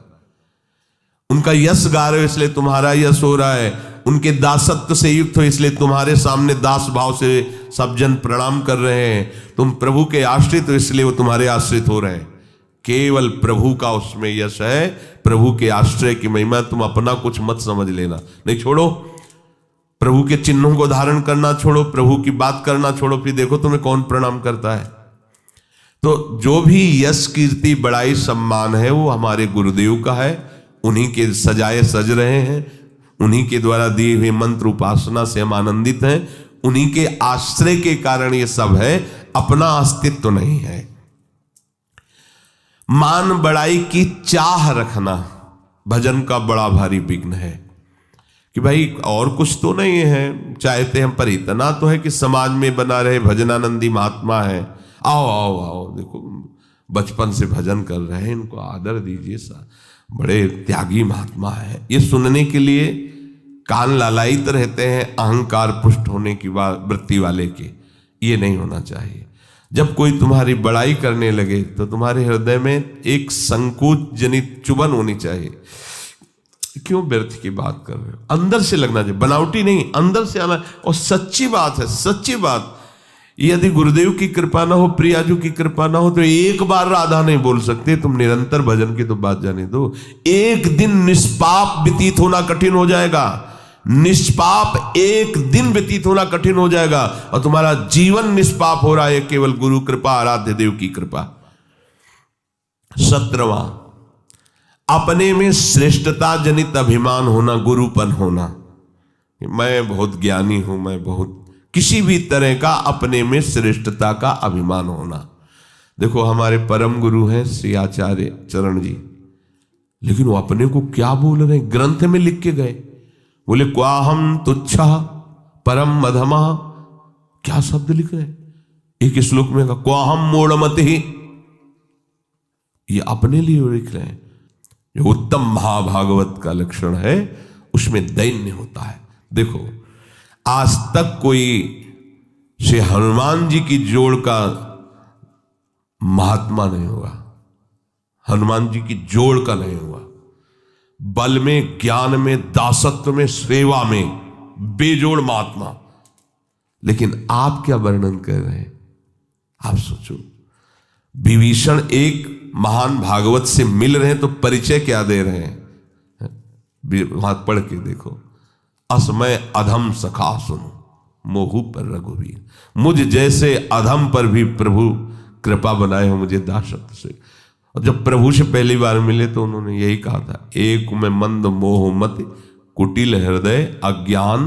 उनका यश गा रहे हो इसलिए तुम्हारा यश हो रहा है, उनके दासत्व से युक्त हो इसलिए तुम्हारे सामने दास भाव से सब जन प्रणाम कर रहे हैं। तुम प्रभु के आश्रित हो इसलिए वो तुम्हारे आश्रित हो रहे हैं। केवल प्रभु का उसमें यश है, प्रभु के आश्रय की महिमा। तुम अपना कुछ मत समझ लेना, नहीं छोड़ो। प्रभु के चिन्हों को धारण करना छोड़ो, प्रभु की बात करना छोड़ो, फिर देखो तुम्हें कौन प्रणाम करता है। तो जो भी यश कीर्ति बड़ाई सम्मान है वो हमारे गुरुदेव का है, उन्हीं के सजाए सज रहे हैं, उन्हीं के द्वारा दिए हुए मंत्र उपासना से हम आनंदित हैं, उन्हीं के आश्रय के कारण ये सब है, अपना अस्तित्व नहीं है। मान बड़ाई की चाह रखना भजन का बड़ा भारी विघ्न है कि भाई और कुछ तो नहीं है, चाहते हम पर इतना तो है कि समाज में बना रहे भजनानंदी महात्मा है, आओ आओ आओ, देखो बचपन से भजन कर रहे हैं, इनको आदर दीजिए, बड़े त्यागी महात्मा है। ये सुनने के लिए कान लालायित रहते हैं अहंकार पुष्ट होने की वृत्ति वाले के। ये नहीं होना चाहिए। जब कोई तुम्हारी बड़ाई करने लगे तो तुम्हारे हृदय में एक संकोच जनित चुभन होनी चाहिए। क्यों व्यर्थ की बात कर रहे हो? अंदर से लगना चाहिए, बनावटी नहीं, अंदर से आना। और सच्ची बात है, सच्ची बात। यदि गुरुदेव की कृपा ना हो, प्रियाजू की कृपा ना हो तो एक बार राधा नहीं बोल सकते। तुम निरंतर भजन की तो बात जाने दो। एक दिन निष्पाप व्यतीत होना कठिन हो जाएगा, निष्पाप एक दिन व्यतीत होना कठिन हो जाएगा, और तुम्हारा जीवन निष्पाप हो रहा है केवल गुरु कृपा, आराध्य देव की कृपा। 17वां, अपने में श्रेष्ठता जनित अभिमान होना, गुरुपन होना। मैं बहुत ज्ञानी हूं, मैं बहुत, किसी भी तरह का अपने में श्रेष्ठता का अभिमान होना। देखो हमारे परम गुरु हैं श्री आचार्य चरण जी, लेकिन वो अपने को क्या बोल रहे हैं, ग्रंथ में लिख के गए, बोले क्वाहम तुच्छा परम मधमा, क्या शब्द लिख रहे हैं। एक श्लोक में कहा क्वाहम मूढ़मति, ये अपने लिए लिख रहे हैं। जो उत्तम महाभागवत का लक्षण है उसमें दैन्य होता है। देखो, आज तक कोई श्री हनुमान जी की जोड़ का महात्मा नहीं हुआ, हनुमान जी की जोड़ का नहीं हुआ। बल में, ज्ञान में, दासत्व में, सेवा में बेजोड़ महात्मा। लेकिन आप क्या वर्णन कर रहे हैं? आप सोचो, विभीषण एक महान भागवत से मिल रहे हैं तो परिचय क्या दे रहे हैं? वहां पढ़ के देखो, असमय अधम सखा सुनो मोहू पर रघुवीर। मुझ जैसे अधम पर भी प्रभु कृपा बनाए हो मुझे दासत्व से। और जब प्रभु से पहली बार मिले तो उन्होंने यही कहा था, एक में मंद मोह मत कुटिल हृदय अज्ञान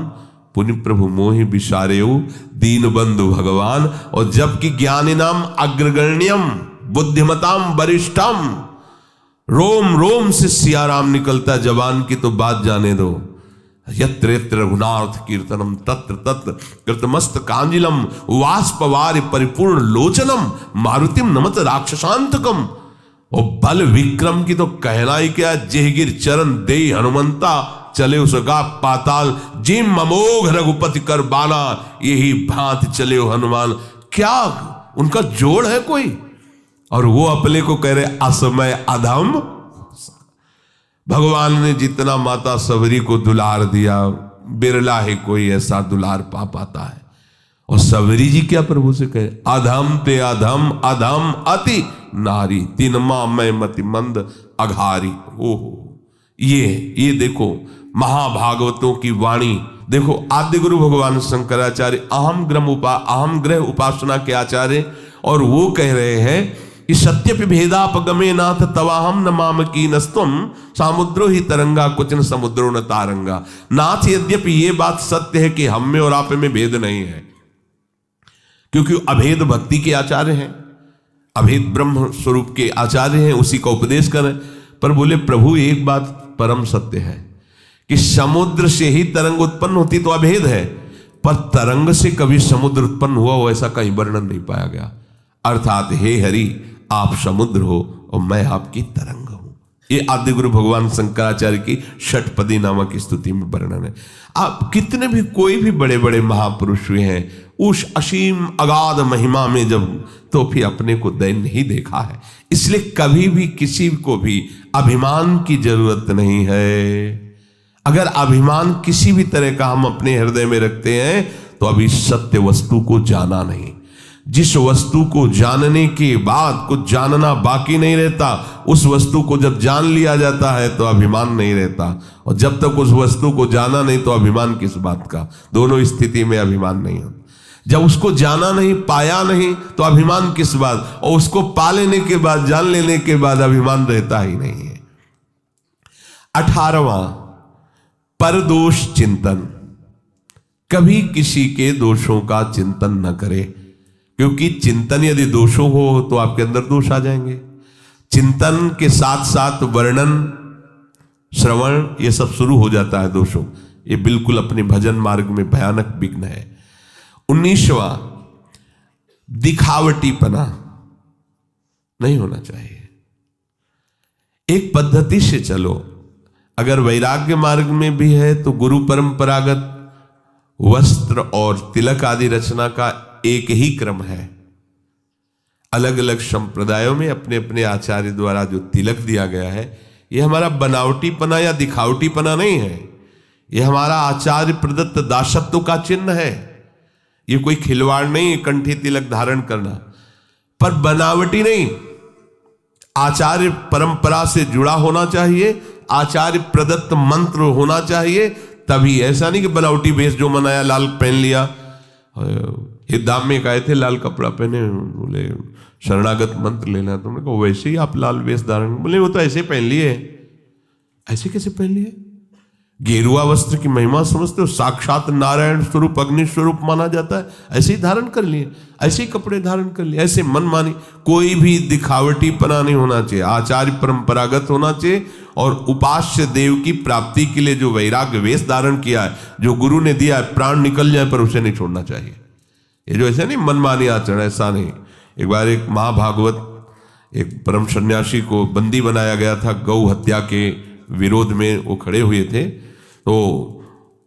पुण्य प्रभु मोहि विसारेऊ दीन बंधु भगवान। और जबकि ज्ञानिनाम अग्रगण्यम बुद्धिमताम वरिष्ठम, रोम रोम से सियाराम निकलता जवान की तो बात जाने दो। यत्र यत्र रघुनाथ कीर्तनम तत्र तत्र कृतमस्त कांजिलम वाष्पवारि परिपूर्ण लोचनम मारुतिम नमत राक्षसांतकम। और बल विक्रम की तो कहना ही क्या, जेहगिर चरण दे हनुमंता चले उसका पाताल जिम अमोघ रघुपति कर बाना यही भांत चले हो हनुमान। क्या उनका जोड़ है कोई? और वो अपने को कह रहे असमय अधम। भगवान ने जितना माता सबरी को दुलार दिया, बिरला है कोई ऐसा दुलार पा पाता है। और सबरी जी क्या प्रभु से कहे, अधम ते अधम अधम अति नारी तिनमा मैं मति मंद अघारी। ओहो, ये देखो महाभागवतों की वाणी। देखो, आद्य गुरु भगवान शंकराचार्य अहम ग्रह उपासना के आचार्य, और वो कह रहे हैं कि सत्यपि भेदापगमे नाथ तवाहम नमाम कीनस्तुम समुद्रो ही तरंगा कुचन समुद्रो न तारंगा। नाथ, यद्यपि ये बात सत्य है कि हम में और आप में भेद नहीं है, क्योंकि अभेद भक्ति के आचार्य हैं, अभेद ब्रह्म स्वरूप के आचार्य हैं, उसी का उपदेश करें। पर बोले प्रभु एक बात परम सत्य है कि समुद्र से ही तरंग उत्पन्न होती तो अभेद है, पर तरंग से कभी समुद्र उत्पन्न हुआ हो ऐसा कहीं वर्णन नहीं पाया गया। अर्थात हे हरि, आप समुद्र हो और मैं आपकी तरंग हूं। ये आद्य गुरु भगवान शंकराचार्य की षटपदी नामक स्तुति में वर्णन है। आप कितने भी कोई भी बड़े बड़े महापुरुष हुए हैं, उस असीम अगाध महिमा में जब तो फिर अपने को दैन्य नहीं देखा है। इसलिए कभी भी किसी को भी अभिमान की जरूरत नहीं है। अगर अभिमान किसी भी तरह का हम अपने हृदय में रखते हैं तो अभी सत्य वस्तु को जाना नहीं। जिस वस्तु को जानने के बाद कुछ जानना बाकी नहीं रहता, उस वस्तु को जब जान लिया जाता है तो अभिमान नहीं रहता। और जब तक उस वस्तु को जाना नहीं तो अभिमान किस बात का? दोनों स्थिति में अभिमान नहीं होता। जब उसको जाना नहीं, पाया नहीं, तो अभिमान किस बात? और उसको पा लेने के बाद, जान लेने के बाद अभिमान रहता ही नहीं है। 18वां, परदोष चिंतन। कभी किसी के दोषों का चिंतन न करे, क्योंकि चिंतन यदि दोषों हो तो आपके अंदर दोष आ जाएंगे। चिंतन के साथ साथ वर्णन, श्रवण, ये सब शुरू हो जाता है दोषों। ये बिल्कुल अपने भजन मार्ग में भयानक विघ्न है। 19वां, दिखावटीपना नहीं होना चाहिए। एक पद्धति से चलो। अगर वैराग्य मार्ग में भी है तो गुरु परंपरागत वस्त्र और तिलक आदि रचना का एक ही क्रम है। अलग अलग संप्रदायों में अपने अपने आचार्य द्वारा जो तिलक दिया गया है, यह हमारा बनावटीपना या दिखावटीपना नहीं है। यह हमारा आचार्य प्रदत्त दासत्व का चिन्ह है। ये कोई खिलवाड़ नहीं है कंठी तिलक धारण करना, पर बनावटी नहीं। आचार्य परंपरा से जुड़ा होना चाहिए, आचार्य प्रदत्त मंत्र होना चाहिए। तभी ऐसा नहीं कि बनावटी वेश जो मनाया, लाल पहन लिया। ये दाम में आए थे, लाल कपड़ा पहने, बोले शरणागत मंत्र लेना। तुमने कहा वैसे ही आप लाल वेश धारण, बोले वो तो ऐसे पहन लिए। ऐसे कैसे पहन लिए? गेरुआ वस्त्र की महिमा समझते हो? साक्षात नारायण स्वरूप, अग्नि स्वरूप माना जाता है। ऐसे ही धारण कर लिए, ऐसे ही कपड़े धारण कर लिए, ऐसे मन मानी। कोई भी दिखावटीपना नहीं होना चाहिए, आचार्य परंपरागत होना चाहिए। और उपास्य देव की प्राप्ति के लिए जो वैराग्य वेश धारण किया है, जो गुरु ने दिया है, प्राण निकल जाए पर उसे नहीं छोड़ना चाहिए। ये जो ऐसे नहीं मनमानी आचरण, ऐसा नहीं। एक बार एक महाभागवत एक परम सन्यासी को बंदी बनाया गया था, गौ हत्या के विरोध में वो खड़े हुए थे। तो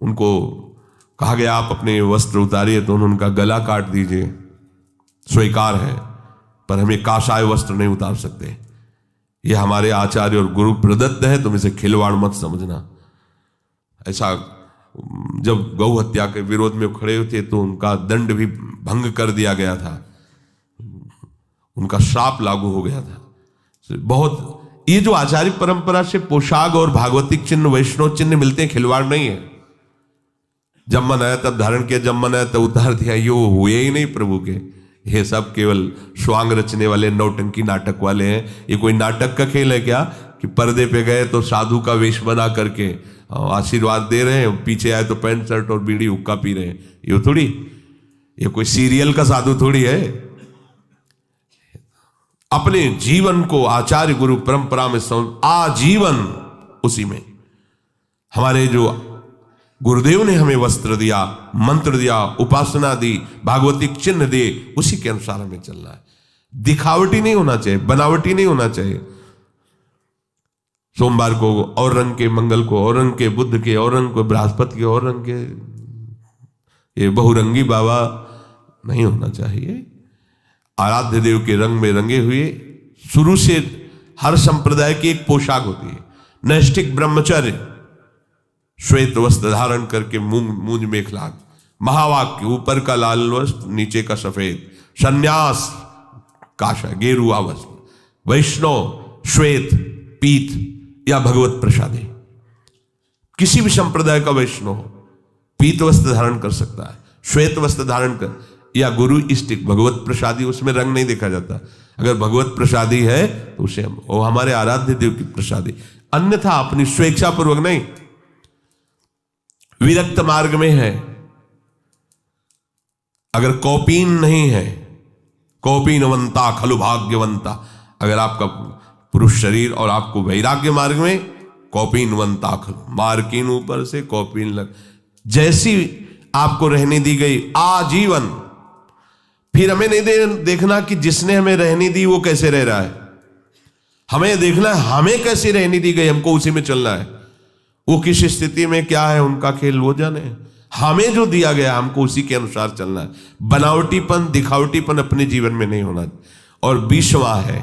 उनको कहा गया आप अपने वस्त्र उतारिए, तो उन्होंने कहा गला काट दीजिए, स्वीकार है, पर हम ये काषाय वस्त्र नहीं उतार सकते, ये हमारे आचार्य और गुरु प्रदत्त है, तुम इसे खिलवाड़ मत समझना। ऐसा जब गौ हत्या के विरोध में खड़े थे तो उनका दंड भी भंग कर दिया गया था, उनका श्राप लागू हो गया था। बहुत ये जो आचार्य परंपरा से पोशाक और भागवतिक चिन्ह, वैष्णव चिन्ह मिलते हैं, खिलवाड़ नहीं है। जब मन आया तब धारण किया, जब मन आया तब उतार दिया, ये हुए ही नहीं प्रभु के। ये सब केवल स्वांग रचने वाले नौटंकी नाटक वाले हैं। ये कोई नाटक का खेल है क्या कि पर्दे पे गए तो साधु का वेश बना करके आशीर्वाद दे रहे हैं, पीछे आए तो पैंट शर्ट और बीड़ी हुक्का पी रहे हैं? ये थोड़ी, ये कोई सीरियल का साधु थोड़ी है। अपने जीवन को आचार्य गुरु परंपरा में आजीवन उसी में, हमारे जो गुरुदेव ने हमें वस्त्र दिया, मंत्र दिया, उपासना दी, भागवतिक चिन्ह दिए, उसी के अनुसार हमें चलना है। दिखावटी नहीं होना चाहिए, बनावटी नहीं होना चाहिए। सोमवार को और रंग के, मंगल को और रंग के, बुद्ध के और रंग को, बृहस्पति के और रंग के, ये बहुरंगी बाबा नहीं होना चाहिए। आराध्य देव के रंग में रंगे हुए, शुरू से हर संप्रदाय की एक पोशाक होती है। नैष्ठिक ब्रह्मचर्य, श्वेत वस्त्र धारण करके मूंज मेखला, महावाक्य ऊपर का लाल वस्त्र नीचे का सफेद, सन्यास काशा गेरुआ वस्त्र, वैष्णव श्वेत पीत या भगवत प्रसादी। किसी भी संप्रदाय का वैष्णव पीत वस्त्र धारण कर सकता है, श्वेत वस्त्र धारण कर, या गुरु इष्टिक भगवत प्रसादी, उसमें रंग नहीं देखा जाता। अगर भगवत प्रसादी है तो उसे वो हमारे आराध्य देव की प्रसादी, अन्यथा अपनी स्वेच्छा पूर्वक नहीं। विरक्त मार्ग में है, अगर कौपीन नहीं है, कौपीनवंता खलु भाग्यवंता, अगर आपका पुरुष शरीर और आपको वैराग्य मार्ग में, कौपीनवंता खलु, मार्किन ऊपर से कौपीन लग, जैसी आपको रहने दी गई आजीवन। फिर हमें नहीं देखना कि जिसने हमें रहनी दी वो कैसे रह रहा है, हमें देखना है हमें कैसे रहनी दी गई, हमको उसी में चलना है। वो किस स्थिति में क्या है उनका खेल वो जाने, हमें जो दिया गया हमको उसी के अनुसार चलना है। बनावटीपन, दिखावटीपन अपने जीवन में नहीं होना। और 20वां है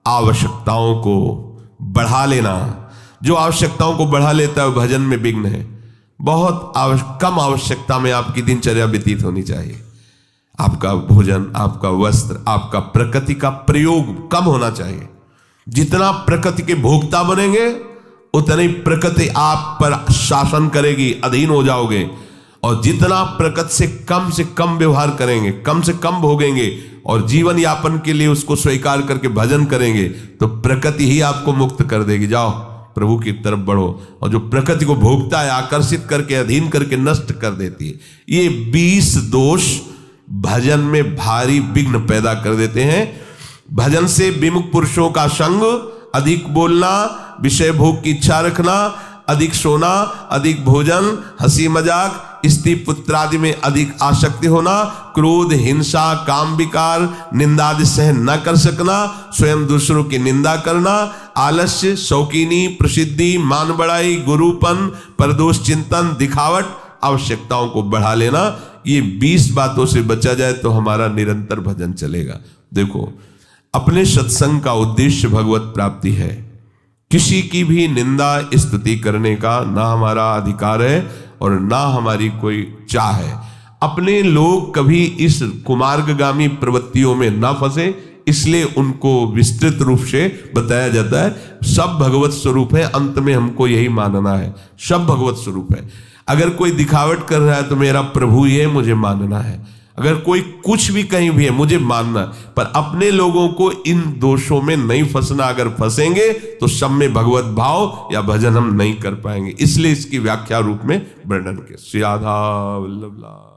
आवश्यकताओं को बढ़ा लेना। जो आवश्यकताओं को बढ़ा लेता है भजन में विघ्न है। बहुत कम आवश्यकता में आपकी दिनचर्या व्यतीत होनी चाहिए। आपका भोजन, आपका वस्त्र, आपका प्रकृति का प्रयोग कम होना चाहिए। जितना प्रकृति के भोक्ता बनेंगे उतनी प्रकृति आप पर शासन करेगी, अधीन हो जाओगे। और जितना प्रकृति से कम व्यवहार करेंगे, कम से कम भोगेंगे और जीवन यापन के लिए उसको स्वीकार करके भजन करेंगे तो प्रकृति ही आपको मुक्त कर देगी। जाओ प्रभु की तरफ बढ़ो। और जो प्रकृति को भोगता है, आकर्षित करके, अधीन करके नष्ट कर देती है। ये 20 दोष भजन में भारी विघ्न पैदा कर देते हैं। भजन से विमुख पुरुषों का संग, अधिक बोलना, विषय भोग की इच्छा रखना, अधिक सोना, अधिक भोजन, हंसी मजाक, स्त्री पुत्र आदि में अधिक आसक्ति होना, क्रोध, हिंसा, काम विकार, निंदा आदि सहन न कर सकना, स्वयं दूसरों की निंदा करना, आलस्य, शौकीनी, प्रसिद्धि, मान बढ़ाई, गुरुपन, परदोष चिंतन, दिखावट, आवश्यकताओं को बढ़ा लेना। ये 20 बातों से बचा जाए तो हमारा निरंतर भजन चलेगा। देखो, अपने सत्संग का उद्देश्य भगवत प्राप्ति है। किसी की भी निंदा स्तुति करने का ना हमारा अधिकार है और ना हमारी कोई चाह है। अपने लोग कभी इस कुमार्गगामी प्रवृत्तियों में ना फंसे, इसलिए उनको विस्तृत रूप से बताया जाता है। सब भगवत स्वरूप है, अंत में हमको यही मानना है, सब भगवत स्वरूप है। अगर कोई दिखावट कर रहा है तो मेरा प्रभु ही है, मुझे मानना है। अगर कोई कुछ भी कहीं भी है, मुझे मानना है। पर अपने लोगों को इन दोषों में नहीं फंसना। अगर फंसेंगे तो सब में भगवत भाव या भजन हम नहीं कर पाएंगे। इसलिए इसकी व्याख्या रूप में वर्णन के श्री राधा वल्लभ।